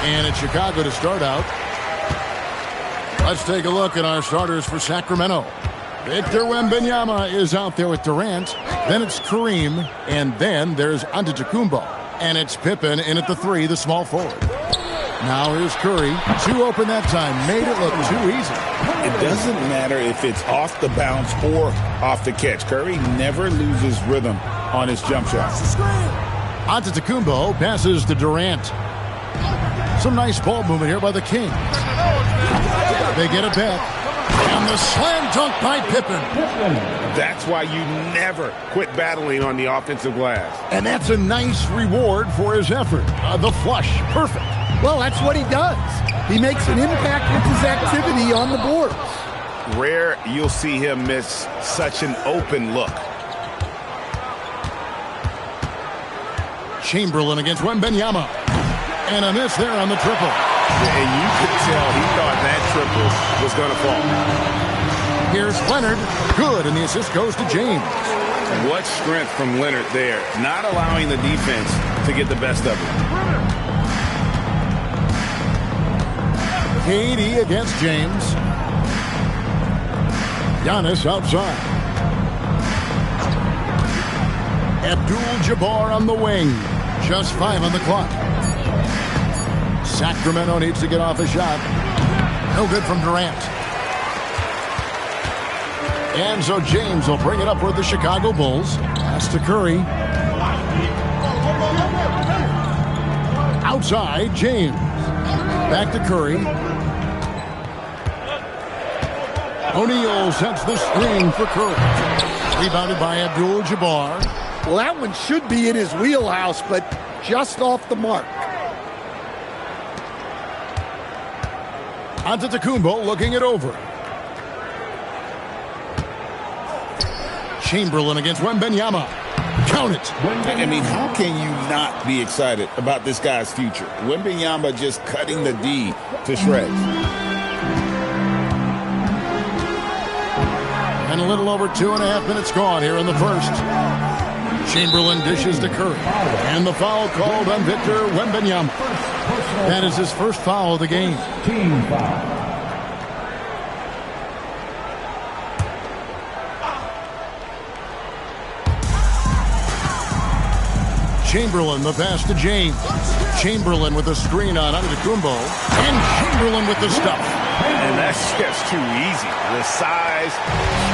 And it's Chicago to start out. Let's take a look at our starters for Sacramento. Victor Wembanyama is out there with Durant. Then it's Kareem. And then there's Antetokounmpo. And it's Pippen in at the 3, the small forward. Now here's Curry. 2 open that time. Made it look too easy. It doesn't matter if it's off the bounce or off the catch. Curry never loses rhythm on his jump shot. Antetokounmpo passes to Durant. Some nice ball movement here by the Kings. They get it back. And the slam dunk by Pippen. That's why you never quit battling on the offensive glass. And that's a nice reward for his effort. The flush. Perfect. Well, that's what he does. He makes an impact with his activity on the boards. Rare you'll see him miss such an open look. Chamberlain against Wembanyama. And a miss there on the triple. And you could tell he thought that triple was going to fall. Here's Leonard. Good, and the assist goes to James. What strength from Leonard there, not allowing the defense to get the best of it. KD against James. Giannis outside. Abdul-Jabbar on the wing. Just 5 on the clock. Sacramento needs to get off a shot. No good from Durant. And so James will bring it up for the Chicago Bulls. Pass to Curry. Outside, James. Back to Curry. O'Neal sets the screen for Curry. Rebounded by Abdul-Jabbar. Well, that one should be in his wheelhouse, but just off the mark. Antetokounmpo looking it over. Chamberlain against Wembanyama. Count it. I mean, how can you not be excited about this guy's future? Wembanyama just cutting the D to shreds. And a little over 2.5 minutes gone here in the first. Chamberlain dishes to Curry. And the foul called on Victor Wembanyama. That is his first foul of the game. Team foul. Chamberlain, the pass to James. Chamberlain with a screen on Antetokounmpo. And Chamberlain with the stuff. And that's just too easy. With size,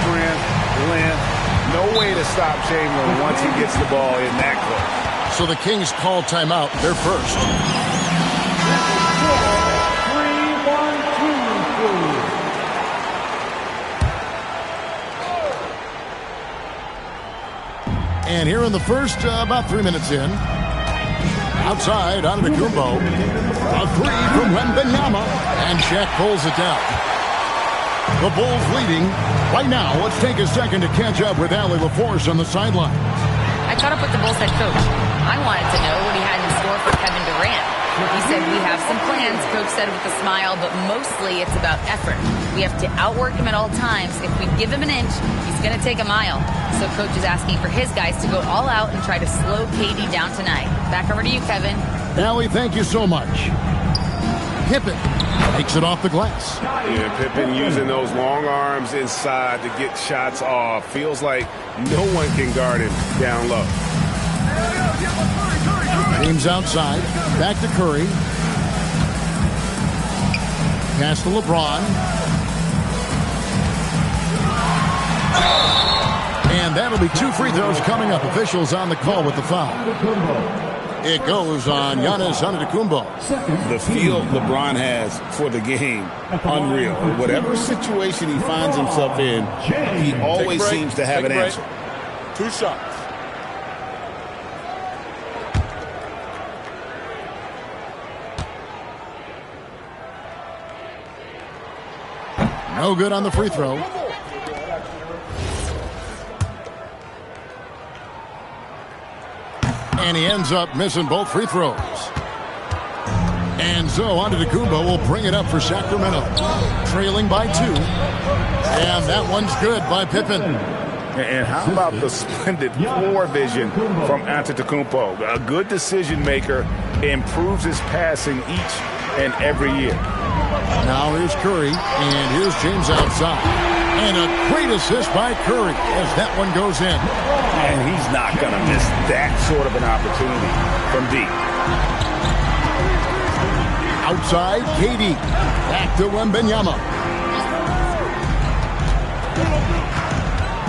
strength, length, no way to stop Chamberlain once he gets the ball in that close. So the Kings call timeout, their first. And here in the first, about 3 minutes in. Outside, Antetokounmpo. A 3 from Wembanyama. And Shaq pulls it down. The Bulls leading. Right now, let's take a second to catch up with Allie LaForce on the sideline. I caught up with the Bulls head coach. I wanted to know what he had in store for Kevin Durant. He said, we have some plans, coach said with a smile, but mostly it's about effort. We have to outwork him at all times. If we give him an inch, he's going to take a mile. So coach is asking for his guys to go all out and try to slow KD down tonight. Back over to you, Kevin. Allie, thank you so much. Pippen takes it off the glass. Yeah, Pippen using those long arms inside to get shots off. Feels like no one can guard him down low. James outside. Back to Curry. Pass to LeBron. And that'll be 2 free throws coming up. Officials on the call with the foul. It goes on Giannis Antetokounmpo. The feel LeBron has for the game, unreal. Whatever situation he finds himself in, he always seems to have an answer. 2 shots. No good on the free throw. And he ends up missing both free throws. And so Antetokounmpo will bring it up for Sacramento. Trailing by 2. And that one's good by Pippen. And how about the splendid floor vision from Antetokounmpo? A good decision maker, improves his passing each and every year. Now here's Curry, and here's James outside. And a great assist by Curry as that one goes in. And he's not going to miss that sort of an opportunity from deep. Outside, KD. Back to Wembanyama.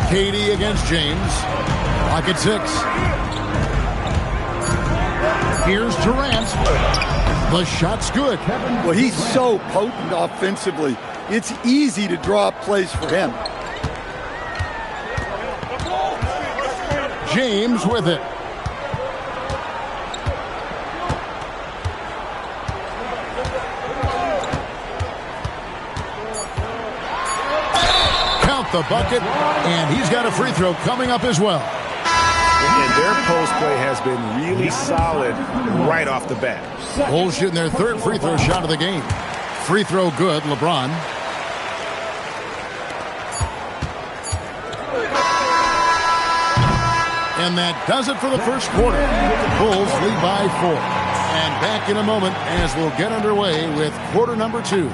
KD against James. Clock at 6. Here's Durant. The shot's good. Well, he's so potent offensively. It's easy to draw up plays for him. James with it. Count the bucket, and he's got a free throw coming up as well. And their post play has been really solid right off the bat. Bulls shooting their third free throw shot of the game. Free throw good, LeBron. And that does it for the first quarter. The Bulls lead by 4. And back in a moment as we'll get underway with quarter number 2.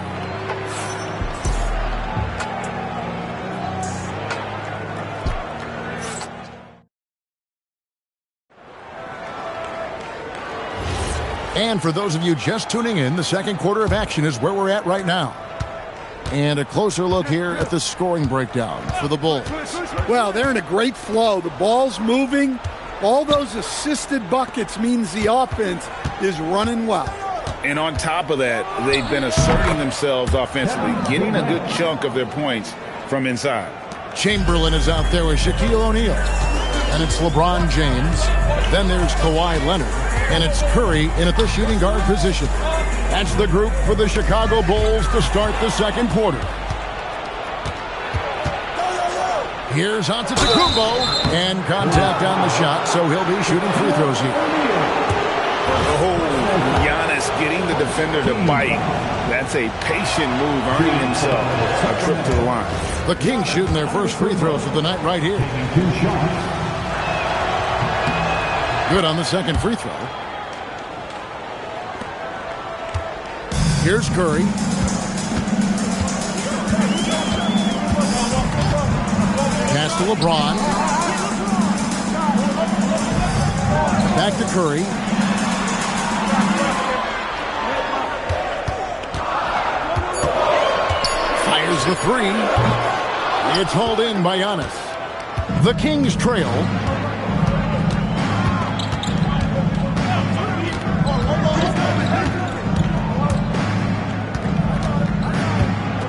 And for those of you just tuning in, the second quarter of action is where we're at right now. And a closer look here at the scoring breakdown for the Bulls. Well, they're in a great flow. The ball's moving. All those assisted buckets means the offense is running well. And on top of that, they've been asserting themselves offensively, getting a good chunk of their points from inside. Chamberlain is out there with Shaquille O'Neal. And it's LeBron James. Then there's Kawhi Leonard. And it's Curry in at the shooting guard position. That's the group for the Chicago Bulls to start the second quarter. Here's Antetokounmpo, and contact on the shot, so he'll be shooting free throws here. Oh, Giannis getting the defender to bite. That's a patient move, earning himself a trip to the line. The Kings shooting their first free throws of the night right here. Good on the second free throw. Here's Curry. Pass to LeBron. Back to Curry. Fires the three. It's hauled in by Giannis. The Kings trail.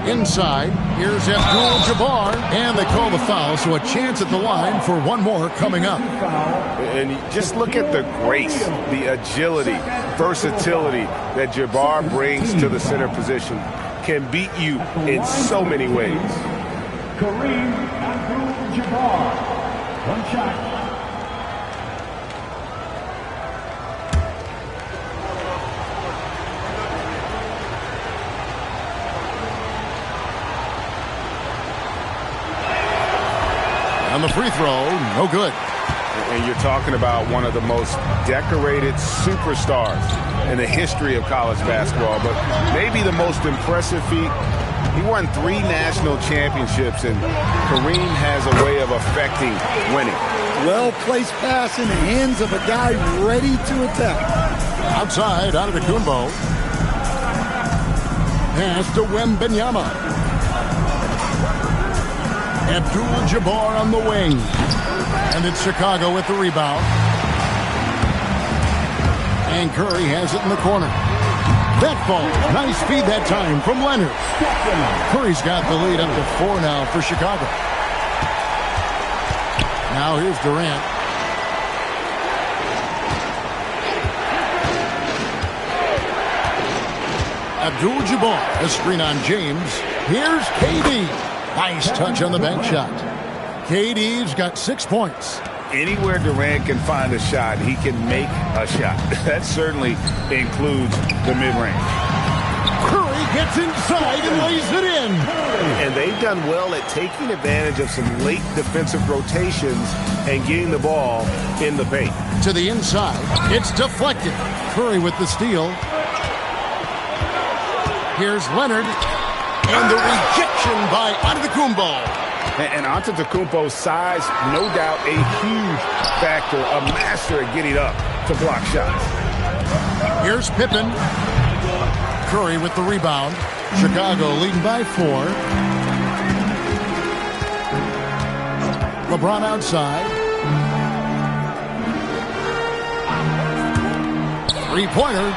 Inside, here's Abdul-Jabbar, and they call the foul, so a chance at the line for one more coming up. And just look at the grace, the agility, versatility that Jabbar brings to the center position. Can beat you in so many ways. Kareem Abdul-Jabbar, one shot. On the free throw, no good. And you're talking about one of the most decorated superstars in the history of college basketball, but maybe the most impressive feat. He won 3 national championships, and Kareem has a way of affecting winning. Well-placed pass in the hands of a guy ready to attack. Outside, Antetokounmpo. Pass to Wembanyama. Abdul-Jabbar on the wing. And it's Chicago with the rebound. And Curry has it in the corner. That ball, nice feed that time from Leonard. Curry's got the lead up to 4 now for Chicago. Now here's Durant. Abdul-Jabbar, a screen on James. Here's KD. Nice touch on the bank shot. KD's got 6 points. Anywhere Durant can find a shot, he can make a shot. That certainly includes the mid-range. Curry gets inside and lays it in. And they've done well at taking advantage of some late defensive rotations and getting the ball in the paint. To the inside. It's deflected. Curry with the steal. Here's Leonard. And the rejection by Antetokounmpo. And Antetokounmpo's size, no doubt a huge factor, a master at getting up to block shots. Here's Pippen. Curry with the rebound. Chicago leading by 4. LeBron outside. Three-pointer.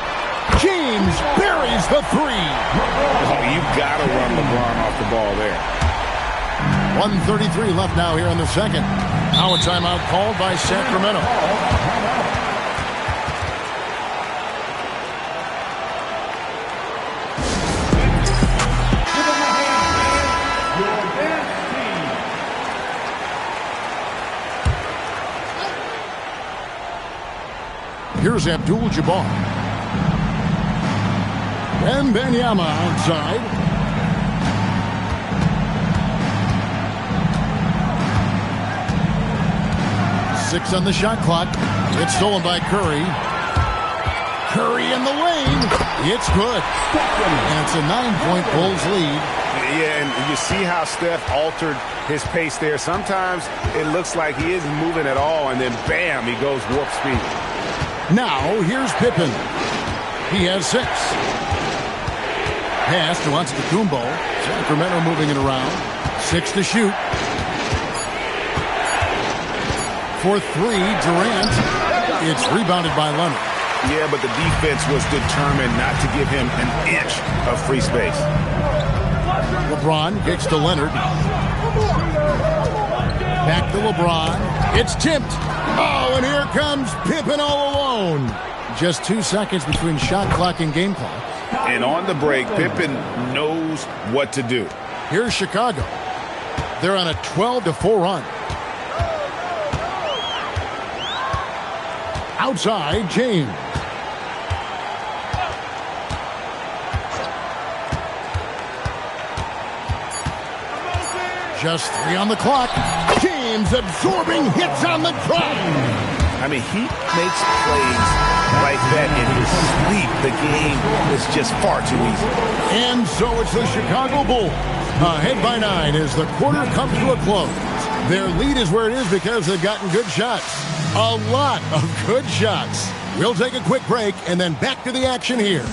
James buries the 3. Oh, you got to run LeBron off the ball there. 1:33 left now here in the second. Now a timeout called by Sacramento. Here's Abdul-Jabbar. Wembanyama outside. Six on the shot clock. It's stolen by Curry. Curry in the lane. It's good. And it's a 9-point Bulls lead. Yeah, and you see how Steph altered his pace there. Sometimes it looks like he isn't moving at all, and then bam, he goes warp speed. Now, here's Pippen. He has 6. Pass to Antetokounmpo. Sacramento moving it around. 6 to shoot. For 3, Durant. It's rebounded by Leonard. Yeah, but the defense was determined not to give him an inch of free space. LeBron kicks to Leonard. Back to LeBron. It's tipped. Oh, and here comes Pippen all alone. Just 2 seconds between shot clock and game clock. And on the break, Pippen knows what to do. Here's Chicago. They're on a 12-4 run. Outside, James. Just 3 on the clock. James absorbing hits on the drive. I mean, he makes plays like that in his sleep. The game is just far too easy. And so it's the Chicago Bulls. Ahead by 9 as the quarter comes to a close. Their lead is where it is because they've gotten good shots. A lot of good shots. We'll take a quick break and then back to the action here.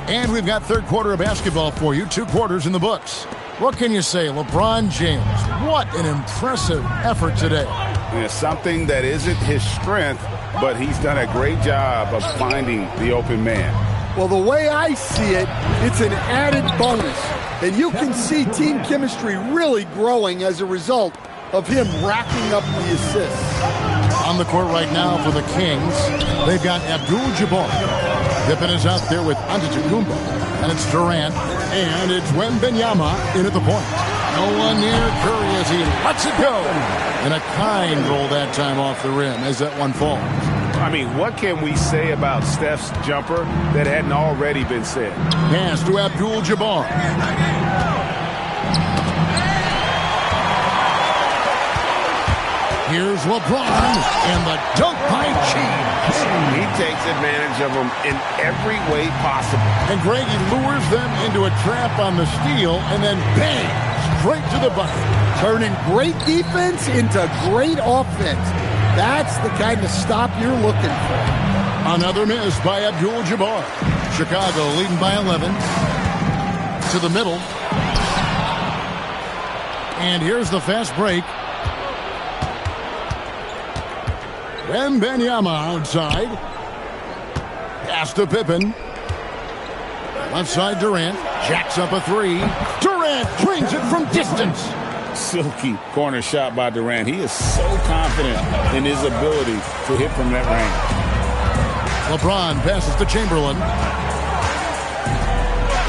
And we've got third quarter of basketball for you. 2 quarters in the books. What can you say? LeBron James, what an impressive effort today. Yeah, something that isn't his strength, but he's done a great job of finding the open man. Well, the way I see it, it's an added bonus. And you can see team chemistry really growing as a result of him racking up the assists. On the court right now for the Kings, they've got Abdul-Jabbar. Pippen is out there with Antetokounmpo. And it's Durant. And it's Wembanyama in at the point. No one near Curry as he lets it go. And a kind roll that time off the rim as that one falls. I mean, what can we say about Steph's jumper that hadn't already been said? Pass to Abdul-Jabbar. Here's LeBron and the dunk by James. He takes advantage of them in every way possible. And Greg, he lures them into a trap on the steal and then bang, straight to the bucket. Turning great defense into great offense. That's the kind of stop you're looking for. Another miss by Abdul-Jabbar. Chicago leading by 11. To the middle. And here's the fast break. Wembanyama outside. Pass to Pippen. Left side Durant. Jacks up a 3. Durant brings it from distance. Silky corner shot by Durant. He is so confident in his ability to hit from that range. LeBron passes to Chamberlain.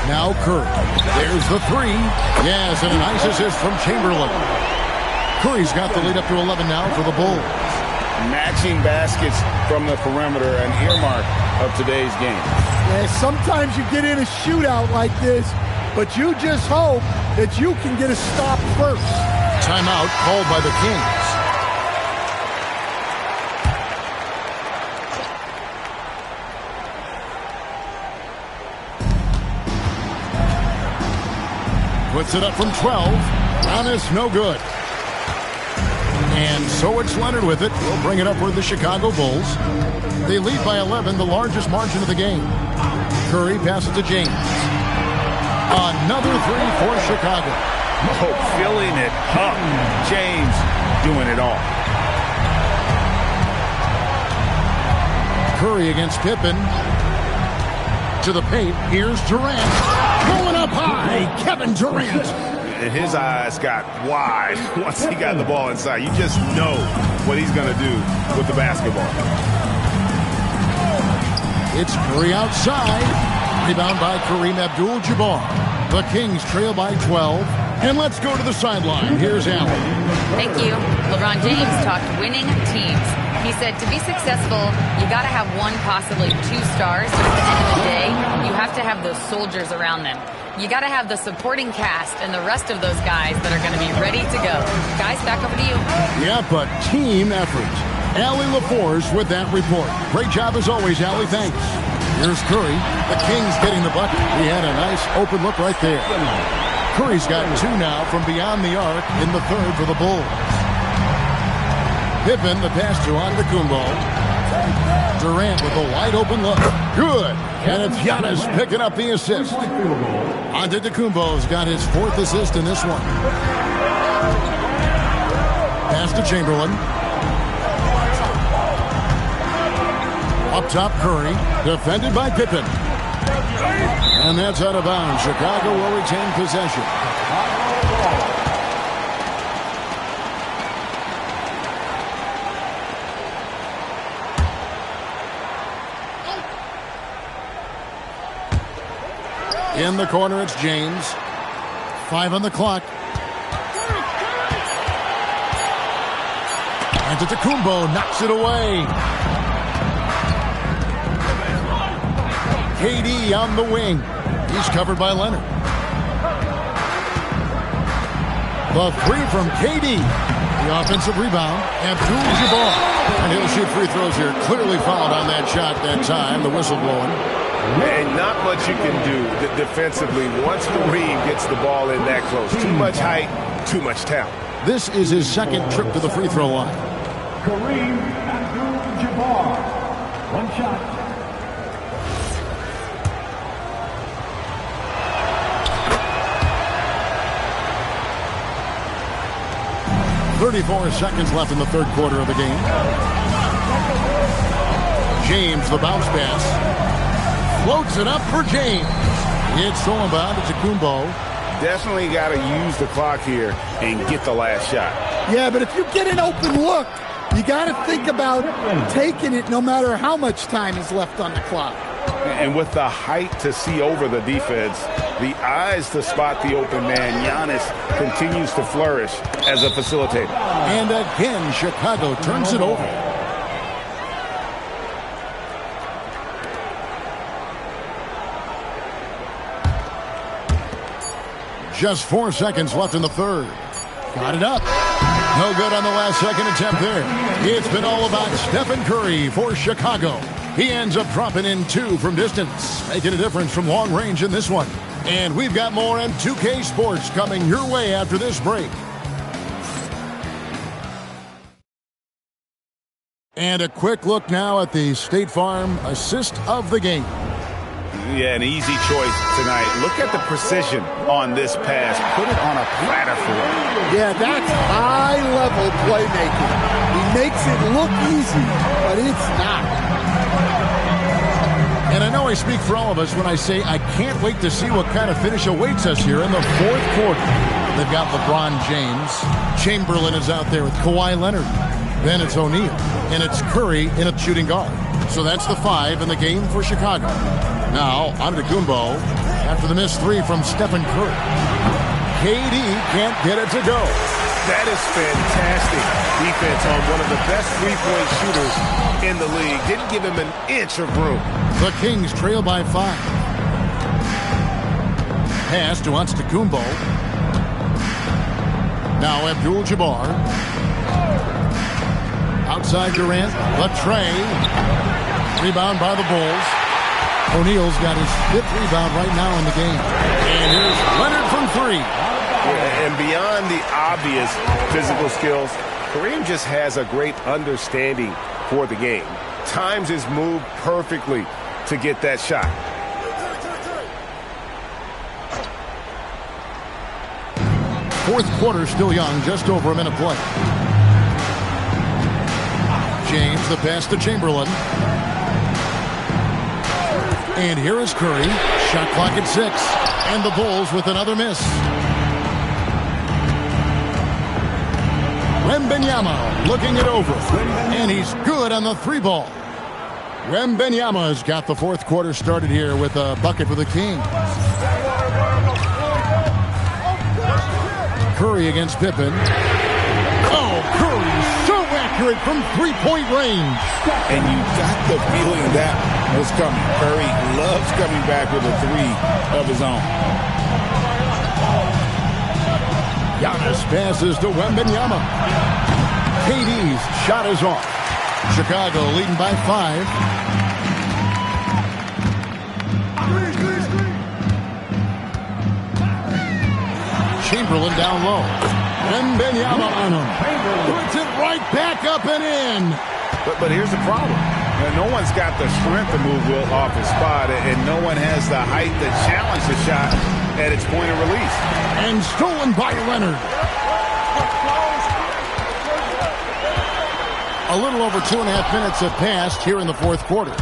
Now Curry. There's the 3. Yes, and a nice assist from Chamberlain. Curry's got the lead up to 11 now for the Bulls. matching baskets from the perimeter, an earmark of today's game. Yeah, sometimes you get in a shootout like this, but you just hope that you can get a stop first. Timeout called by the Kings. Puts it up from 12. Giannis, no good. And so it's Leonard with it. He'll bring it up for the Chicago Bulls. They lead by 11, the largest margin of the game. Curry passes to James. Another three for Chicago. Oh, filling it up. James doing it all. Curry against Pippen. To the paint. Here's Durant. Going up high. Kevin Durant. And his eyes got wide once he got the ball inside. You just know what he's going to do with the basketball. It's Curry outside. Rebound by Kareem Abdul-Jabbar. The Kings trail by 12. And let's go to the sideline. Here's Allen. Thank you. LeBron James talked winning teams. He said to be successful, you got to have one, possibly two stars. But at the end of the day, you have to have those soldiers around them. You got to have the supporting cast and the rest of those guys that are going to be ready to go. Guys, back over to you. Yeah, but team effort. Allie LaForce with that report. Great job as always, Allie. Thanks. Here's Curry. The Kings getting the bucket. He had a nice open look right there. Curry's got two now from beyond the arc in the third for the Bulls. Pippen, the pass to Antetokounmpo. Durant with a wide open look. Good. And it's Giannis picking up the assist. Antetokounmpo's got his fourth assist in this one. Pass to Chamberlain. Up top, Curry. Defended by Pippen. And that's out of bounds. Chicago will retain possession. In the corner, it's James. 5 on the clock. Antetokounmpo knocks it away. KD on the wing. He's covered by Leonard. The three from KD. The offensive rebound. Abdul-Jabbar. And he'll shoot free throws here. Clearly fouled on that shot that time. The whistle blowing. And not much you can do defensively once Kareem gets the ball in that close. Too much height, too much talent. This is his second trip to the free throw line. Kareem Abdul-Jabbar. One shot. 34 seconds left in the third quarter of the game. James, the bounce pass. Floats it up for James. It's stolen by Antetokounmpo. Definitely got to use the clock here and get the last shot. Yeah, but if you get an open look, you got to think about taking it no matter how much time is left on the clock. And with the height to see over the defense, the eyes to spot the open man, Giannis continues to flourish as a facilitator. And again, Chicago turns it over. Just 4 seconds left in the third. Got it up. No good on the last second attempt there. It's been all about Stephen Curry for Chicago. He ends up dropping in 2 from distance, making a difference from long range in this one. And we've got more M2K Sports coming your way after this break. And a quick look now at the State Farm assist of the game. Yeah, an easy choice tonight. Look at the precision on this pass. Put it on a platter for him. Yeah, that's high-level playmaking. He makes it look easy, but it's not. And I know I speak for all of us when I say I can't wait to see what kind of finish awaits us here in the fourth quarter. They've got LeBron James. Chamberlain is out there with Kawhi Leonard. Then it's O'Neal. And it's Curry in a shooting guard. So that's the 5 in the game for Chicago. Now, Antetokounmpo after the missed 3 from Stephen Curry. KD can't get it to go. That is fantastic defense on one of the best three-point shooters in the league. Didn't give him an inch of room. The Kings trail by 5. Pass to Antetokounmpo. Now Abdul-Jabbar. Outside Durant. Latrey. Rebound by the Bulls. O'Neal's got his 5th rebound right now in the game. And here's Leonard from 3. And beyond the obvious physical skills, Kareem just has a great understanding for the game. Times his move perfectly to get that shot. Fourth quarter still young, just over a minute play. James, the pass to Chamberlain. And here is Curry. Shot clock at 6. And the Bulls with another miss. Wembanyama looking it over. And he's good on the 3-ball. Wembanyama's got the fourth quarter started here with a bucket for the Kings. Curry against Pippen. Oh, Curry so accurate from three-point range. And you got the feeling that was coming. Curry loves coming back with a 3 of his own. Giannis passes to Wembanyama. KD's shot is off. Chicago leading by 5. Chamberlain down low. Wembanyama on him. Puts it right back up and in. But here's the problem. No one's got the strength to move Wilt off his spot, and no one has the height to challenge the shot at its point of release. And stolen by Leonard. A little over 2.5 minutes have passed here in the fourth quarter.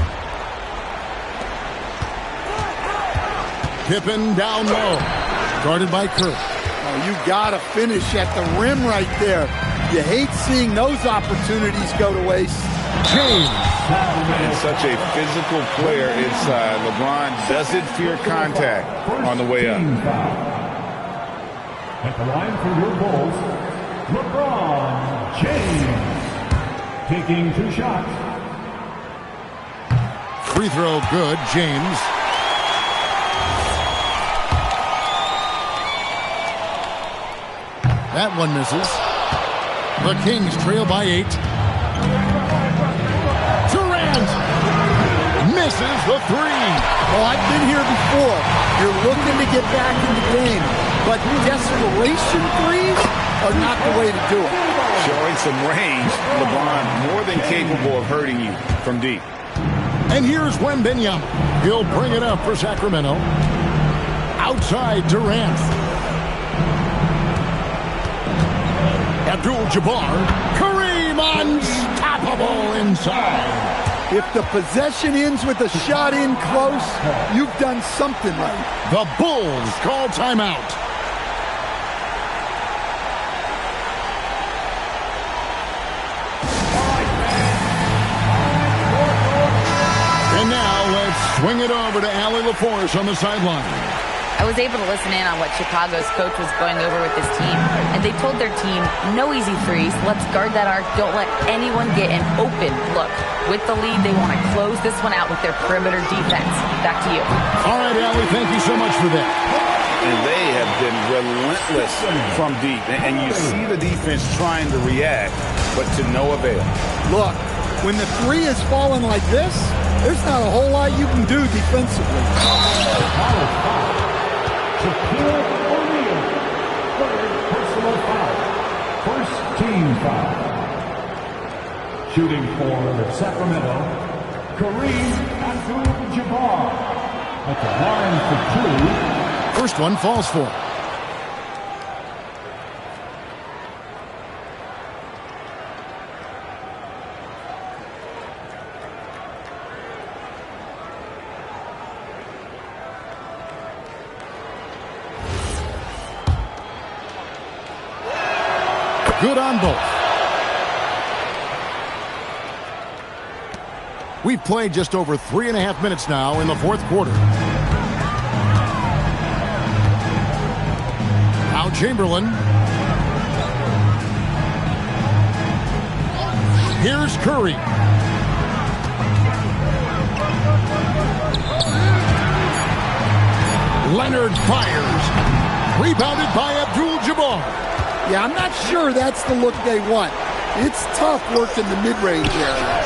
Pippen down low. Guarded by Curry. Oh, you got to finish at the rim right there. You hate seeing those opportunities go to waste. James. And such a physical player inside. LeBron doesn't fear contact on the way up. At the line for your Bulls, LeBron James. Taking 2 shots. Free throw good, James. That one misses. The Kings trail by 8. Durant misses the 3. Oh, I've been here before. You're looking to get back in the game, but desperation threes are not the way to do it. Showing some range, LeBron more than capable of hurting you from deep. And here's Wembanyama. He'll bring it up for Sacramento. Outside Durant. Abdul-Jabbar. Kareem unstoppable inside. If the possession ends with a shot in close, you've done something right. The Bulls call timeout. And now let's swing it over to Allie LaForce on the sideline. I was able to listen in on what Chicago's coach was going over with his team, and they told their team, no easy threes, let's guard that arc, don't let anyone get an open look. With the lead, they want to close this one out with their perimeter defense. Back to you. All right, Allie, thank you so much for that. And they have been relentless from deep. And you see the defense trying to react, but to no avail. Look, when the 3 is falling like this, there's not a whole lot you can do defensively. Shaquille O'Neal, 3rd personal foul. First team foul. Shooting for Sacramento, Kareem Abdul-Jabbar. At the line for 2. First one falls for. Good on both. We've played just over 3.5 minutes now in the fourth quarter. Now Chamberlain. Here's Curry. Leonard fires. Rebounded by Abdul-Jabbar. Yeah, I'm not sure that's the look they want. It's tough working the mid-range area.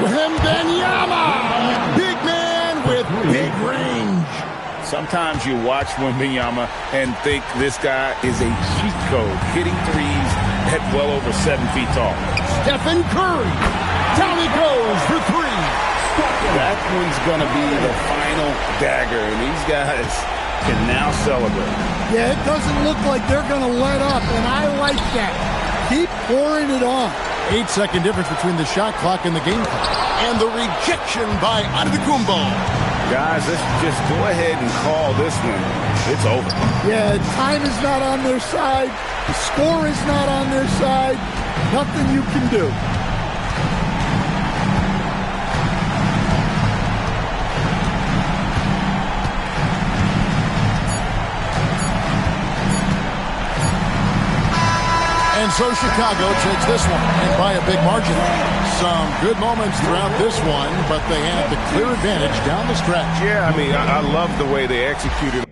Wembanyama! Big man with big range. Sometimes you watch Wembanyama and think this guy is a cheat code, hitting threes at well over 7 feet tall. Stephen Curry. Down he goes for three. That one's going to be the final dagger, and these guys can now celebrate. Yeah, it doesn't look like they're going to let up, and I like that. Keep pouring it on. 8-second difference between the shot clock and the game clock. And the rejection by Antetokounmpo. Guys, let's just go ahead and call this one. It's over. Yeah, time is not on their side. The score is not on their side. Nothing you can do. And so Chicago takes this one, and by a big margin. Some good moments throughout this one, but they had the clear advantage down the stretch. Yeah, I mean, I love the way they executed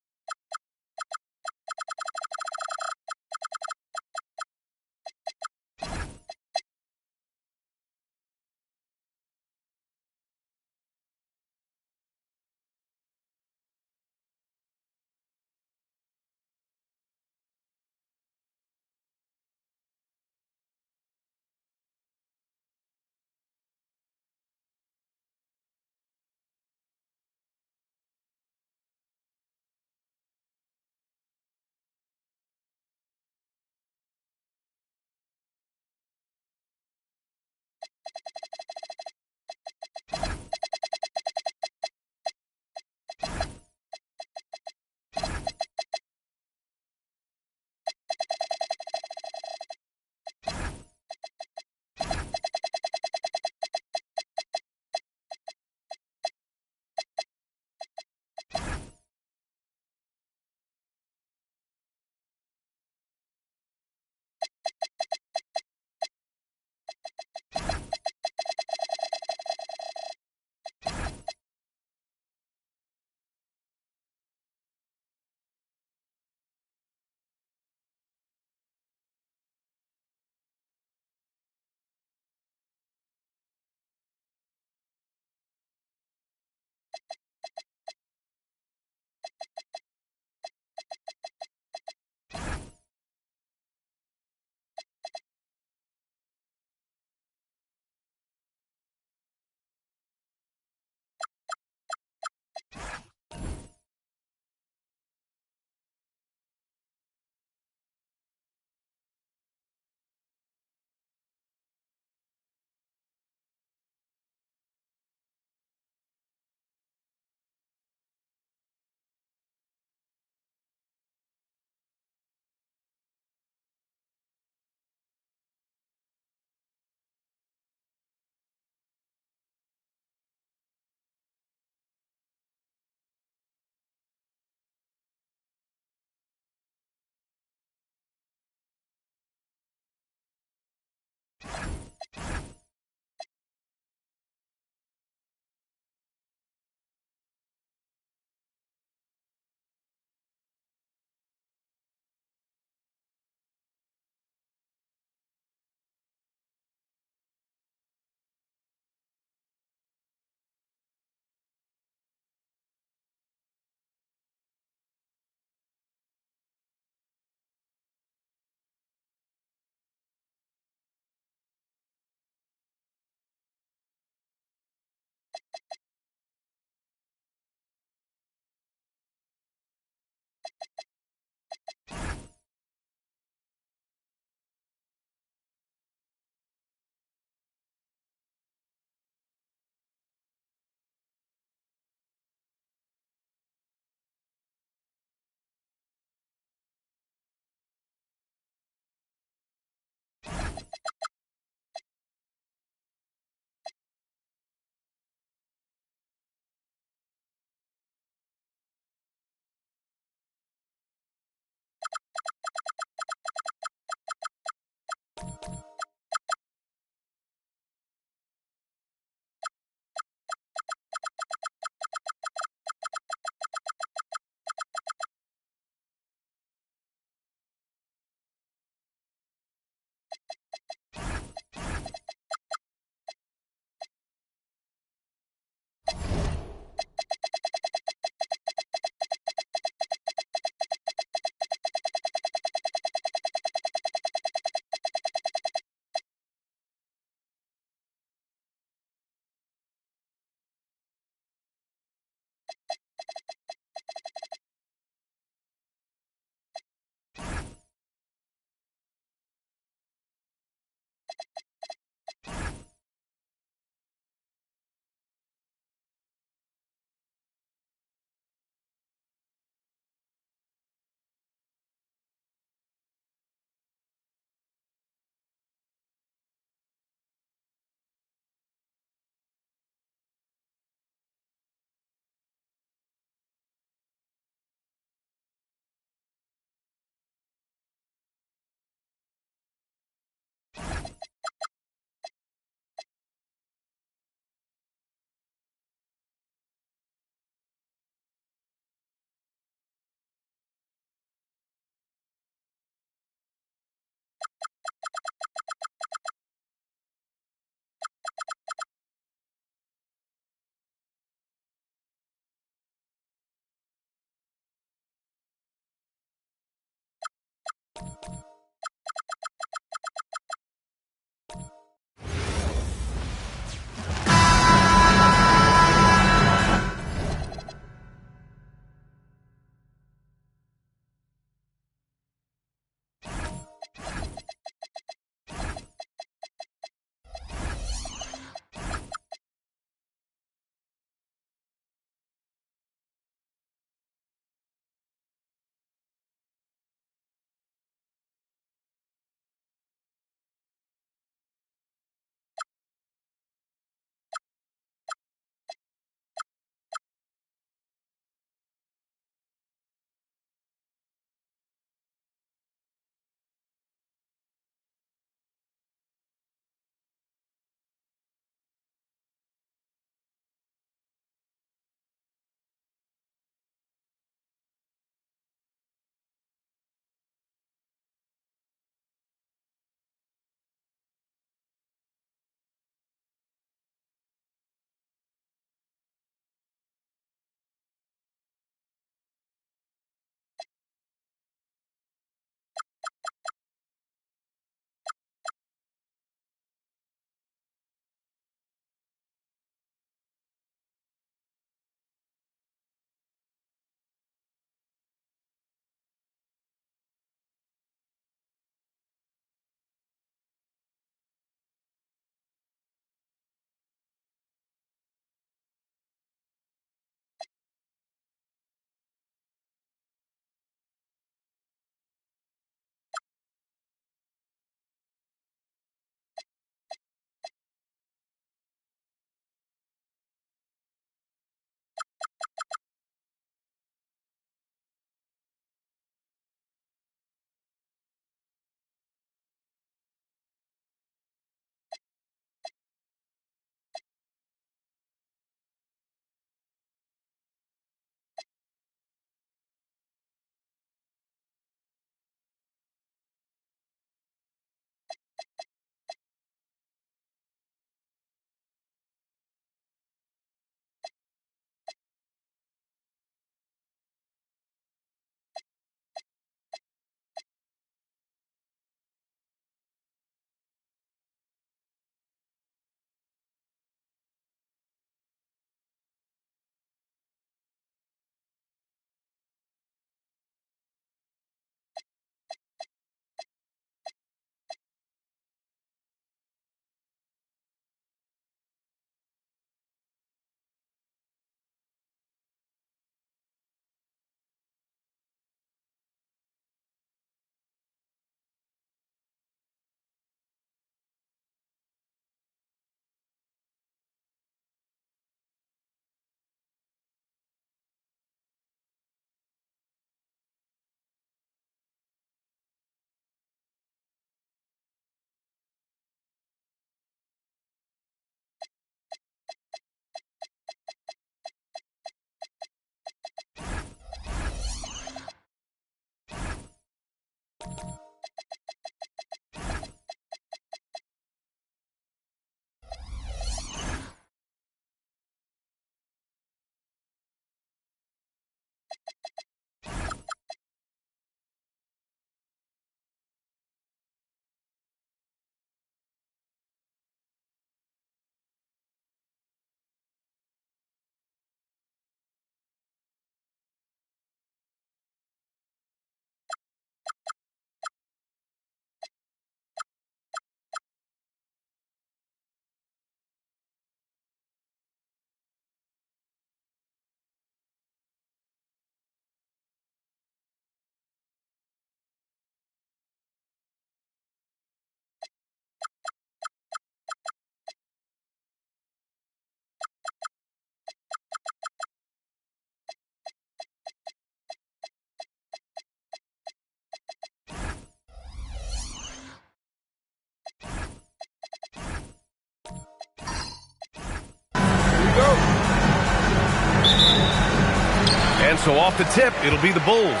And so off the tip, it'll be the Bulls.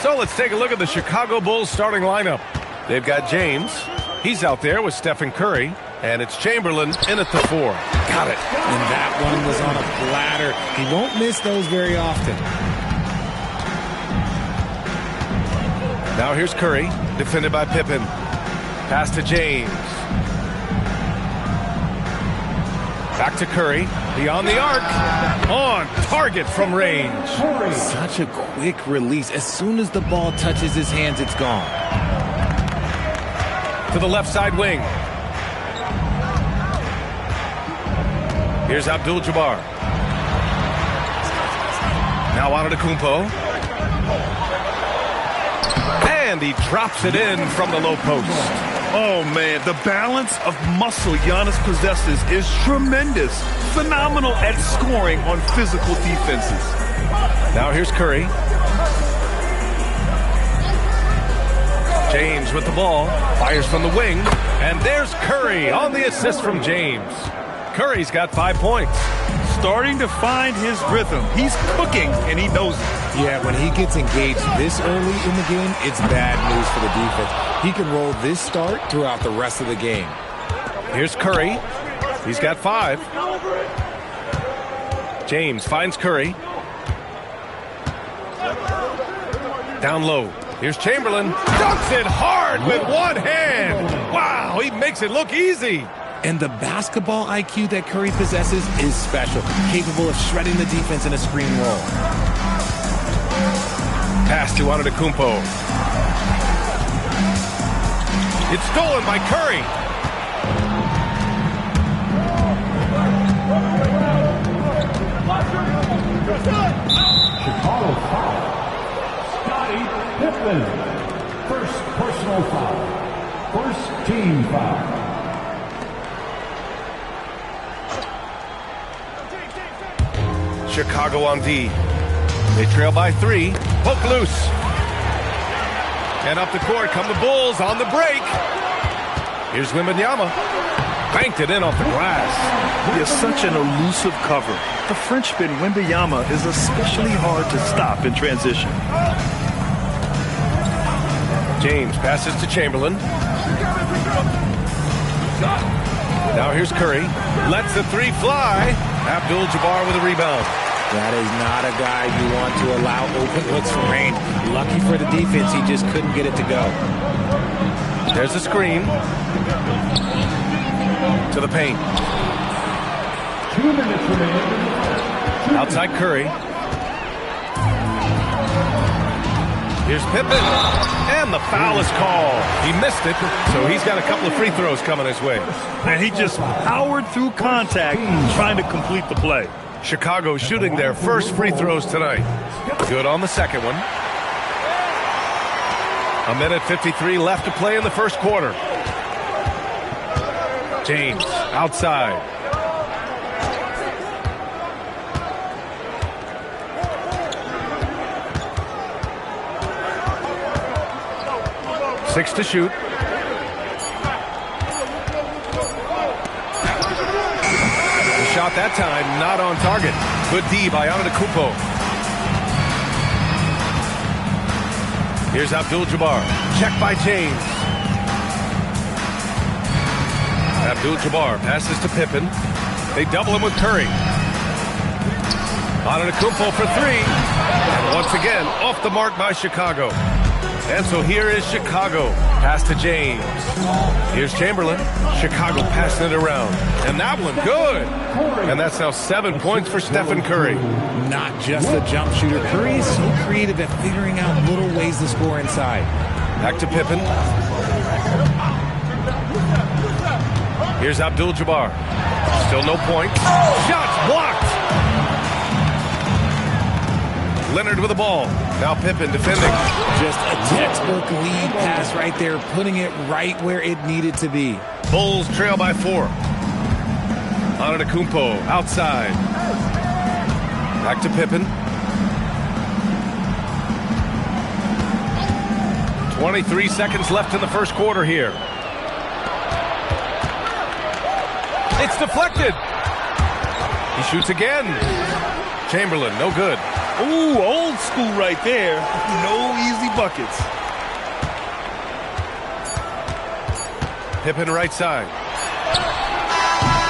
So let's take a look at the Chicago Bulls starting lineup. They've got James. He's out there with Stephen Curry. And it's Chamberlain in at the 4. Got it. And that one was on a platter. He won't miss those very often. Now here's Curry, defended by Pippen. Pass to James. Back to Curry, beyond the arc. On target from range. Such a quick release. As soon as the ball touches his hands, it's gone. To the left side wing. Here's Abdul-Jabbar. Now Antetokounmpo. And he drops it in from the low post. Oh, man, the balance of muscle Giannis possesses is tremendous. Phenomenal at scoring on physical defenses. Now here's Curry. James with the ball. Fires from the wing. And there's Curry on the assist from James. Curry's got 5 points. Starting to find his rhythm. He's cooking, and he knows it. Yeah, when he gets engaged this early in the game, it's bad news for the defense. He can roll this start throughout the rest of the game. Here's Curry. He's got 5. James finds Curry. Down low. Here's Chamberlain. Dunks it hard with one hand. Wow, he makes it look easy. And the basketball IQ that Curry possesses is special, capable of shredding the defense in a screen roll. Pass to Antetokounmpo. It's stolen by Curry. Chicago foul. Scottie Pippen. First personal foul. First team foul. Chicago on D. They trail by 3. Poke loose. And up the court come the Bulls on the break. Here's Wembanyama. Banked it in off the glass. He is such an elusive cover. The Frenchman Wembanyama is especially hard to stop in transition. James passes to Chamberlain. Now here's Curry. Lets the 3 fly. Abdul-Jabbar with a rebound. That is not a guy you want to allow open looks from range. Lucky for the defense, he just couldn't get it to go. There's a screen. To the paint. 2 minutes remaining. Outside Curry. Here's Pippen. And the foul is called. He missed it, so he's got a couple of free throws coming his way. And he just powered through contact trying to complete the play. Chicago shooting their first free throws tonight. Good on the second one. 1:53 left to play in the first quarter. James outside. Six to shoot. Shot that time, not on target. Good D by Antetokounmpo. Here's Abdul-Jabbar. Check by James. Abdul-Jabbar passes to Pippen. They double him with Curry. Antetokounmpo for three. And once again, off the mark by Chicago. And so here is Chicago. Pass to James. Here's Chamberlain. Chicago passing it around. And that one, good. And that's now 7 points for Stephen Curry. Not just a jump shooter. Curry is so creative at figuring out little ways to score inside. Back to Pippen. Here's Abdul-Jabbar. Still no points. Shots blocked. Leonard with the ball. Now Pippen defending. Just a textbook lead pass right there, putting it right where it needed to be. Bulls trail by 4. Antetokounmpo outside. Back to Pippen. 23 seconds left in the first quarter here. It's deflected. He shoots again. Chamberlain, no good. Ooh, old school right there. No easy buckets. Pippen right side.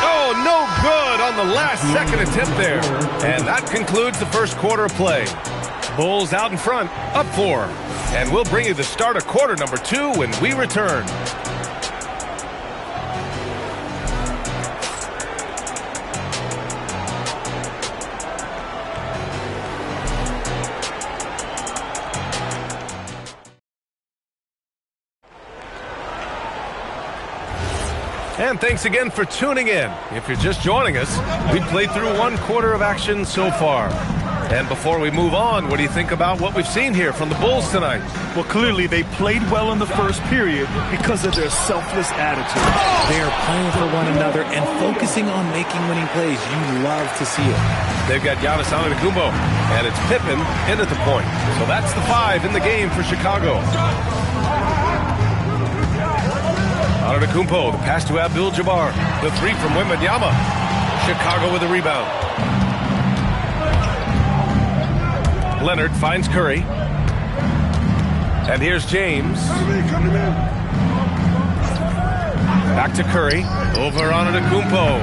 Oh, no good on the last second attempt there. And that concludes the first quarter of play. Bulls out in front, up 4. And we'll bring you the start of quarter number 2 when we return. And thanks again for tuning in. If you're just joining us, we played through 1 quarter of action so far. And before we move on, what do you think about what we've seen here from the Bulls tonight? Well, clearly they played well in the first period because of their selfless attitude. They are playing for one another and focusing on making winning plays. You love to see it. They've got Giannis Antetokounmpo, and it's Pippen in at the point. So that's the 5 in the game for Chicago. Antetokounmpo, the pass to Abdul-Jabbar. The 3 from Wembanyama. Chicago with a rebound. Leonard finds Curry. And here's James. Back to Curry. Over Antetokounmpo.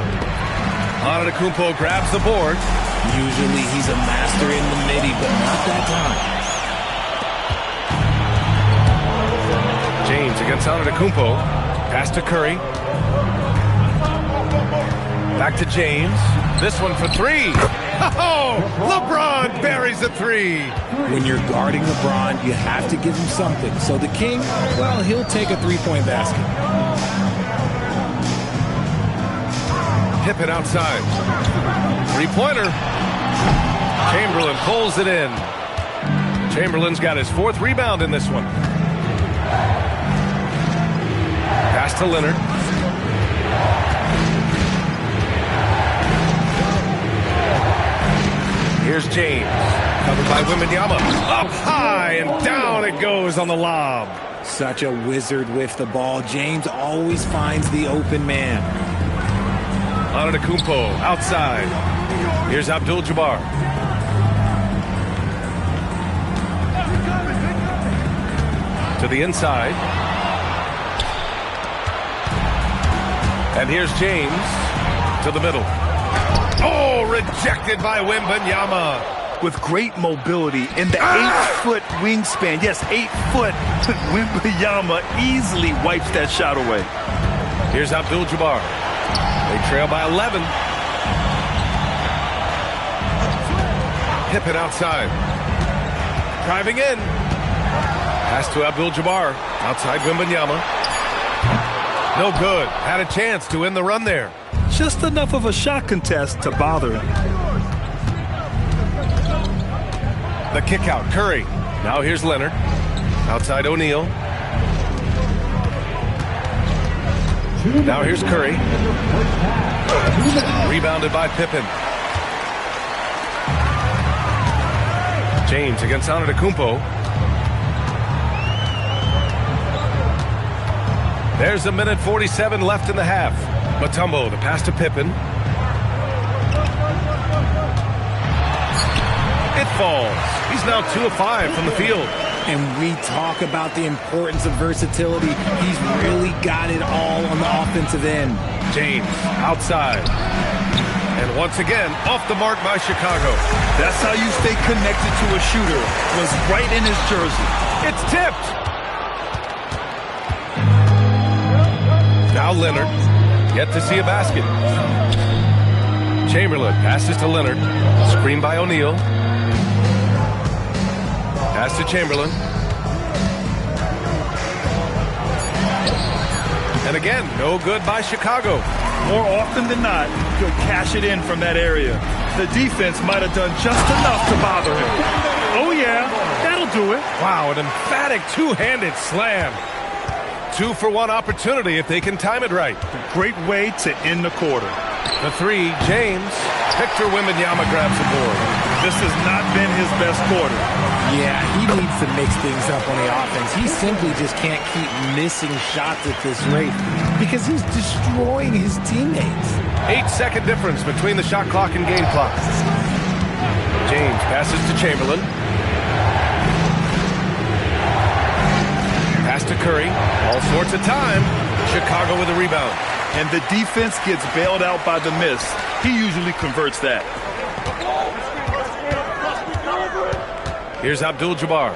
Antetokounmpo grabs the board. Usually he's a master in the midi, but not that time. James against Antetokounmpo. Pass to Curry. Back to James. This one for 3. Oh, LeBron buries a 3. When you're guarding LeBron, you have to give him something. So the King, well, he'll take a 3-point basket. Pippen outside. 3-pointer. Chamberlain pulls it in. Chamberlain's got his 4th rebound in this one. Pass to Leonard. Here's James. Covered by Wembanyama. Up high and down it goes on the lob. Such a wizard with the ball. James always finds the open man. Antetokounmpo outside. Here's Abdul-Jabbar. To the inside. And here's James to the middle. Oh, rejected by Wembanyama. With great mobility and the 8-foot wingspan. Yes, 8 foot. Wembanyama easily wipes that shot away. Here's Abdul-Jabbar. They trail by 11. Pippen outside. Driving in. Pass to Abdul-Jabbar. Outside Wembanyama. No good. Had a chance to end the run there. Just enough of a shot contest to bother him. The kick out. Curry. Now here's Leonard. Outside O'Neal. Now here's Curry. Rebounded by Pippen. James against Antetokounmpo. There's 1:47 left in the half. Mutombo, the pass to Pippen. It falls. He's now 2 of 5 from the field. And we talk about the importance of versatility. He's really got it all on the offensive end. James outside. And once again, off the mark by Chicago. That's how you stay connected to a shooter. Was right in his jersey. It's tipped. Now Leonard. Yet to see a basket. Chamberlain passes to Leonard. Screen by O'Neal. Pass to Chamberlain. And again, no good by Chicago. More often than not, he'll cash it in from that area. The defense might have done just enough to bother him. Oh yeah, that'll do it. Wow, an emphatic two-handed slam. 2-for-1 opportunity if they can time it right. Great way to end the quarter. The three, James. Victor Wembanyama grabs the board. This has not been his best quarter. Yeah, he needs to mix things up on the offense. He simply just can't keep missing shots at this rate because he's destroying his teammates. 8-second difference between the shot clock and game clock. James passes to Chamberlain. Pass to Curry. All sorts of time. Chicago with a rebound. And the defense gets bailed out by the miss. He usually converts that. Here's Abdul-Jabbar.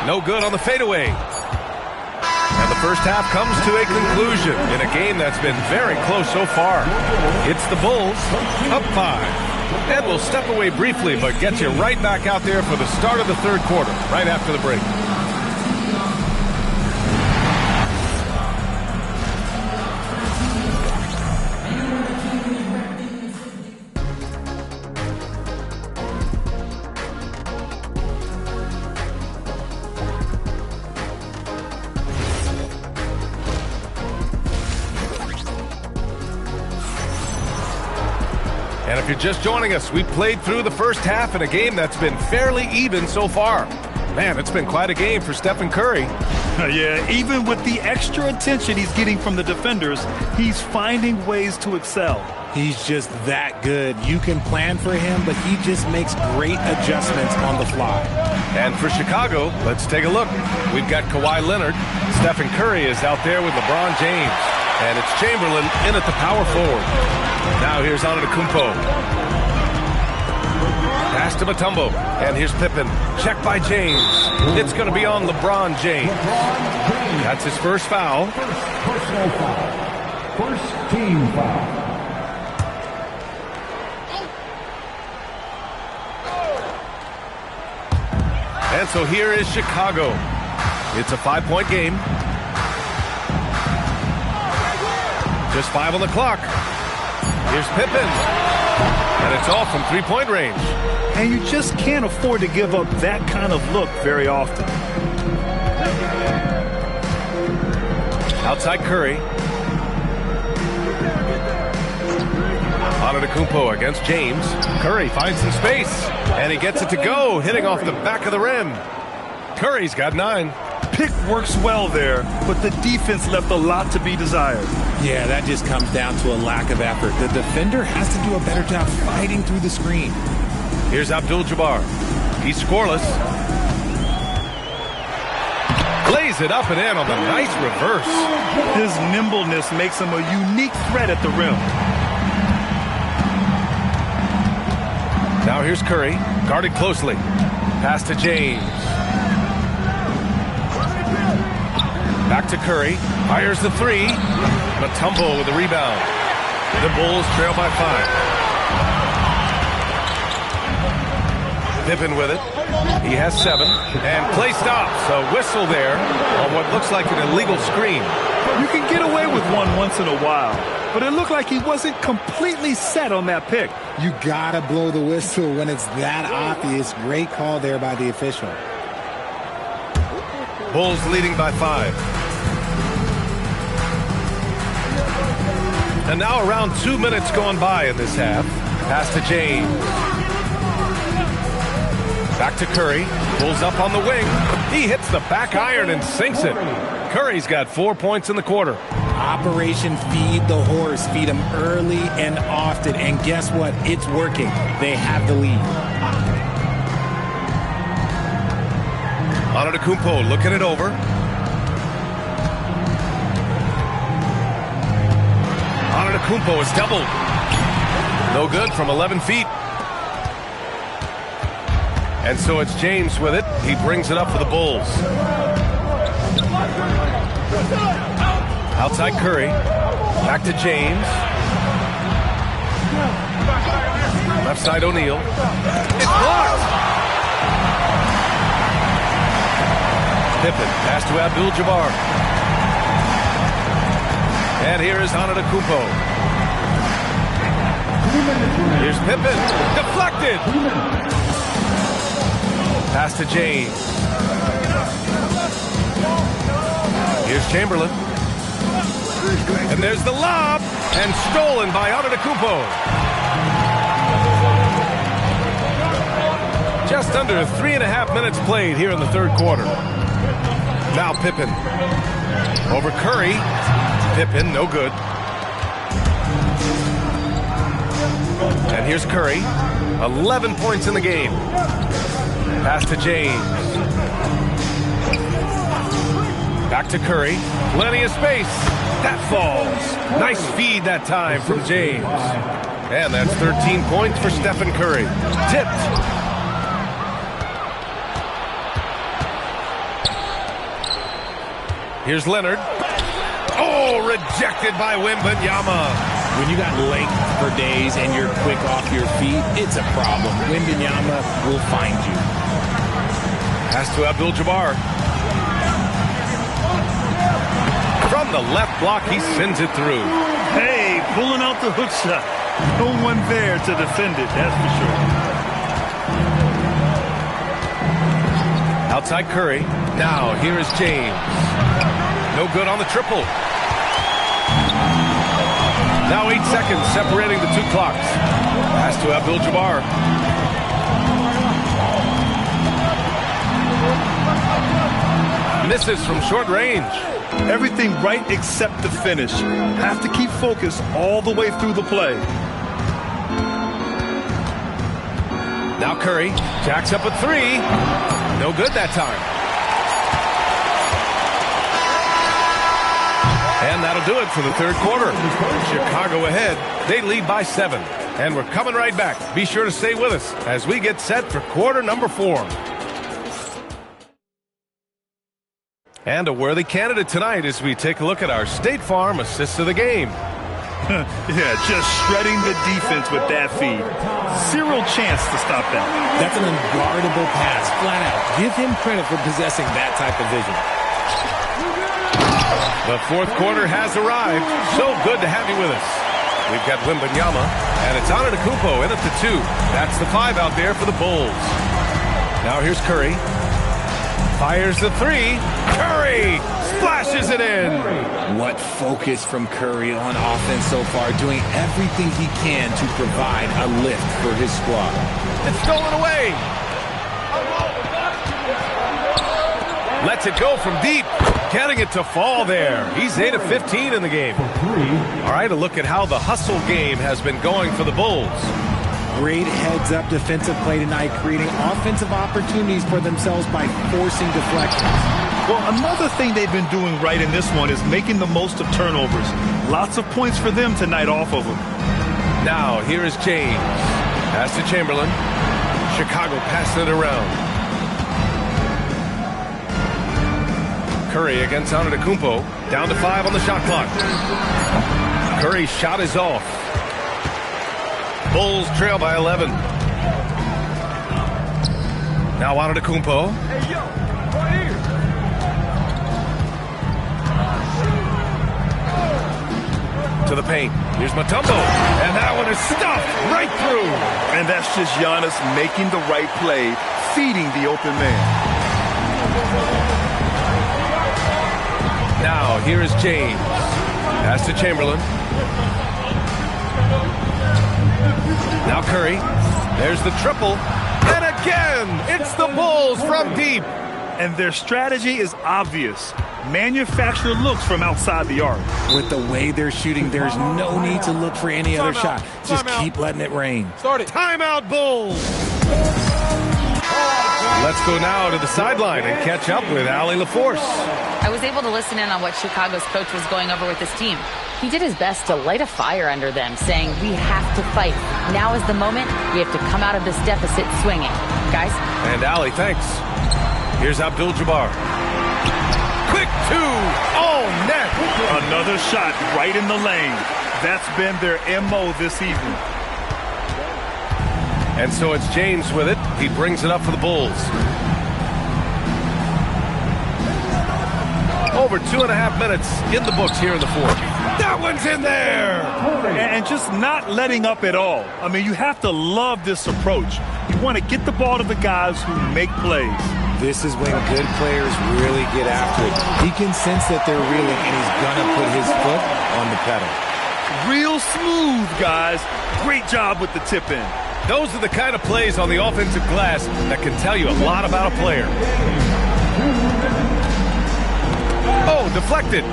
No good on the fadeaway. And the first half comes to a conclusion in a game that's been very close so far. It's the Bulls up 5. And we'll step away briefly, but get you right back out there for the start of the third quarter, right after the break. And if you're just joining us, we played through the first half in a game that's been fairly even so far. Man, it's been quite a game for Stephen Curry. Yeah, even with the extra attention he's getting from the defenders, he's finding ways to excel. He's just that good. You can plan for him, but he just makes great adjustments on the fly. And for Chicago, let's take a look. We've got Kawhi Leonard. Stephen Curry is out there with LeBron James. And it's Chamberlain in at the power forward. Now here's Antetokounmpo. Pass to Mutombo. And here's Pippen. Check by James. It's going to be on LeBron James. That's his first foul. Personal foul. First team foul. And so here is Chicago. It's a 5-point game. Just 5 on the clock. Here's Pippen. And it's all from three-point range. And you just can't afford to give up that kind of look very often. Outside Curry. Antetokounmpo against James. Curry finds some space. And he gets it to go, hitting off the back of the rim. Curry's got 9. Pick works well there, but the defense left a lot to be desired. Yeah, that just comes down to a lack of effort. The defender has to do a better job fighting through the screen. Here's Abdul-Jabbar. He's scoreless. Lays it up and in on the nice reverse. His nimbleness makes him a unique threat at the rim. Now here's Curry, guarded closely. Pass to James. Back to Curry. Fires the 3. Mutombo with the rebound. The Bulls trail by 5. Pippen with it. He has 7. And play stops. A whistle there on what looks like an illegal screen. You can get away with one once in a while, but it looked like he wasn't completely set on that pick. You gotta blow the whistle when it's that obvious. Great call there by the official. Bulls leading by 5. And now around 2 minutes going by in this half. Pass to James. Back to Curry. Pulls up on the wing. He hits the back iron and sinks it. Curry's got 4 points in the quarter. Operation Feed the Horse. Feed him early and often. And guess what? It's working. They have the lead. Antetokounmpo looking it over. Antetokounmpo is doubled. No good from 11 feet. And so it's James with it. He brings it up for the Bulls. Outside Curry. Back to James. Left side O'Neal. It's blocked! Pippen pass to Abdul-Jabbar. And here is Antetokounmpo. Here's Pippen. Deflected! Pass to James. Here's Chamberlain. And there's the lob. And stolen by Antetokounmpo. Just under 3.5 minutes played here in the third quarter. Now Pippen. Over Curry. Pippen, no good. And here's Curry. 11 points in the game. Pass to James. Back to Curry. Plenty of space. That falls. Nice feed that time from James. And that's 13 points for Stephen Curry. Tipped. Here's Leonard. Oh, rejected by Wembanyama. When you got length for days and you're quick off your feet, it's a problem. Wembanyama will find you. Pass to Abdul-Jabbar. From the left block, he sends it through. Hey, pulling out the hook shot. No one there to defend it, that's for sure. Outside Curry. Now, here is James. No good on the triple. Now 8 seconds separating the two clocks. Pass to Abdul-Jabbar. Misses from short range. Everything right except the finish. Have to keep focused all the way through the play. Now Curry jacks up a three. No good that time. And that'll do it for the third quarter. Chicago ahead. They lead by 7. And we're coming right back. Be sure to stay with us as we get set for quarter number 4. And a worthy candidate tonight as we take a look at our State Farm assist of the game. Yeah, just shredding the defense with that feed. Zero chance to stop that. That's an unguardable pass, flat out. Give him credit for possessing that type of vision. The fourth quarter has arrived. So good to have you with us. We've got Wembanyama, and it's Antetokounmpo in at the 2. That's the 5 out there for the Bulls. Now here's Curry. Fires the 3. Curry splashes it in. What focus from Curry on offense so far, doing everything he can to provide a lift for his squad. It's stolen away. Lets it go from deep. Getting it to fall there. He's 8 of 15 in the game. All right, a look at how the hustle game has been going for the Bulls. Great heads-up defensive play tonight, creating offensive opportunities for themselves by forcing deflections. Well, another thing they've been doing right in this one is making the most of turnovers. Lots of points for them tonight off of them. Now, here is James. Pass to Chamberlain. Chicago passing it around. Curry against Antetokounmpo. Down to 5 on the shot clock. Curry's shot is off. Bulls trail by 11. Now Antetokounmpo. Hey, yo, right here. To the paint. Here's Mutombo. And that one is stuffed right through. And that's just Giannis making the right play, feeding the open man. Now, here is James. Pass to Chamberlain. Now Curry. There's the triple. And again, it's the Bulls from deep. And their strategy is obvious. Manufacture looks from outside the arc. With the way they're shooting, there's no need to look for any other shot. Just keep letting it rain. Timeout, Bulls. Let's go now to the sideline and catch up with Allie LaForce. I was able to listen in on what Chicago's coach was going over with his team. He did his best to light a fire under them, saying, we have to fight. Now is the moment. We have to come out of this deficit swinging. Guys? And Allie, thanks. Here's Abdul-Jabbar. Quick two. Oh, net. Another shot right in the lane. That's been their MO this evening. And so it's James with it. He brings it up for the Bulls. Over 2.5 minutes in the books here in the fourth. That one's in there! And just not letting up at all. I mean, you have to love this approach. You want to get the ball to the guys who make plays. This is when good players really get after it. He can sense that they're reeling, and he's going to put his foot on the pedal. Real smooth, guys. Great job with the tip in. Those are the kind of plays on the offensive glass that can tell you a lot about a player. Oh, deflected.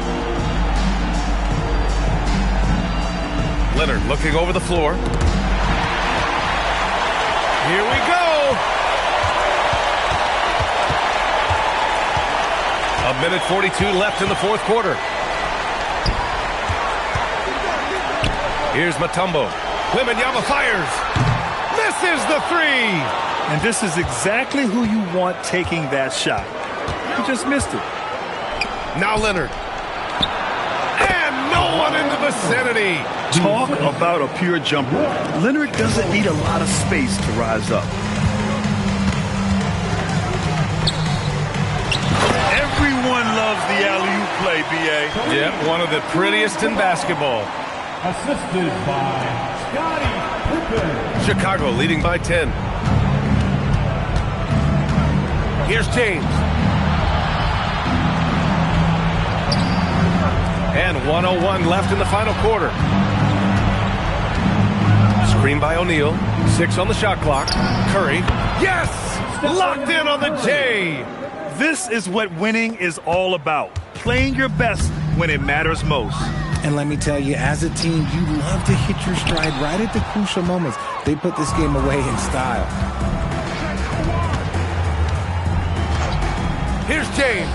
Leonard looking over the floor. Here we go. A minute 42 left in the fourth quarter. Here's Mutombo. Wembanyama fires. Misses the three. And this is exactly who you want taking that shot. He just missed it. Now Leonard. And no one in the vicinity. Talk about a pure jumper. Leonard doesn't need a lot of space to rise up. Everyone loves the alley-oop play, B.A. Yeah, one of the prettiest in basketball. Assisted by Scottie Pippen. Chicago leading by 10. Here's James. And 1:01 left in the final quarter. Screen by O'Neal. 6 on the shot clock. Curry. Yes! Locked in on the J. This is what winning is all about. Playing your best when it matters most. And let me tell you, as a team, you love to hit your stride right at the crucial moments. They put this game away in style. Here's James.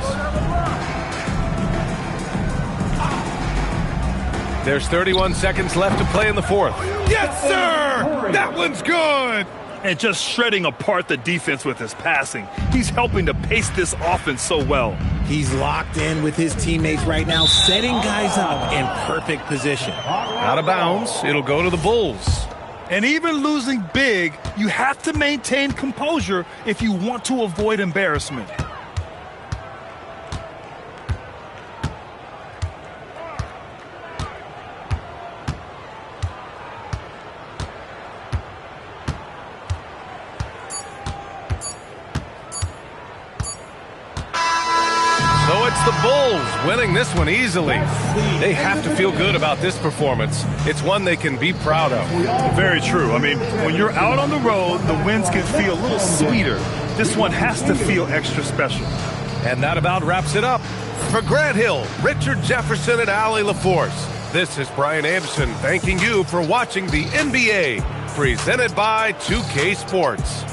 There's 31 seconds left to play in the fourth. Yes, sir! That one's good! And just shredding apart the defense with his passing. He's helping to pace this offense so well. He's locked in with his teammates right now, setting guys up in perfect position. Out of bounds, it'll go to the Bulls. And even losing big, you have to maintain composure if you want to avoid embarrassment. So it's the Bulls winning this one easily. They have to feel good about this performance. It's one they can be proud of. Very true. I mean, when you're out on the road, the wins can feel a little sweeter. This one has to feel extra special. And that about wraps it up. For Grant Hill, Richard Jefferson, and Allie LaForce, this is Brian Anderson thanking you for watching the NBA, presented by 2K Sports.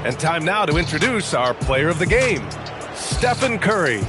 And time now to introduce our player of the game, Stephen Curry.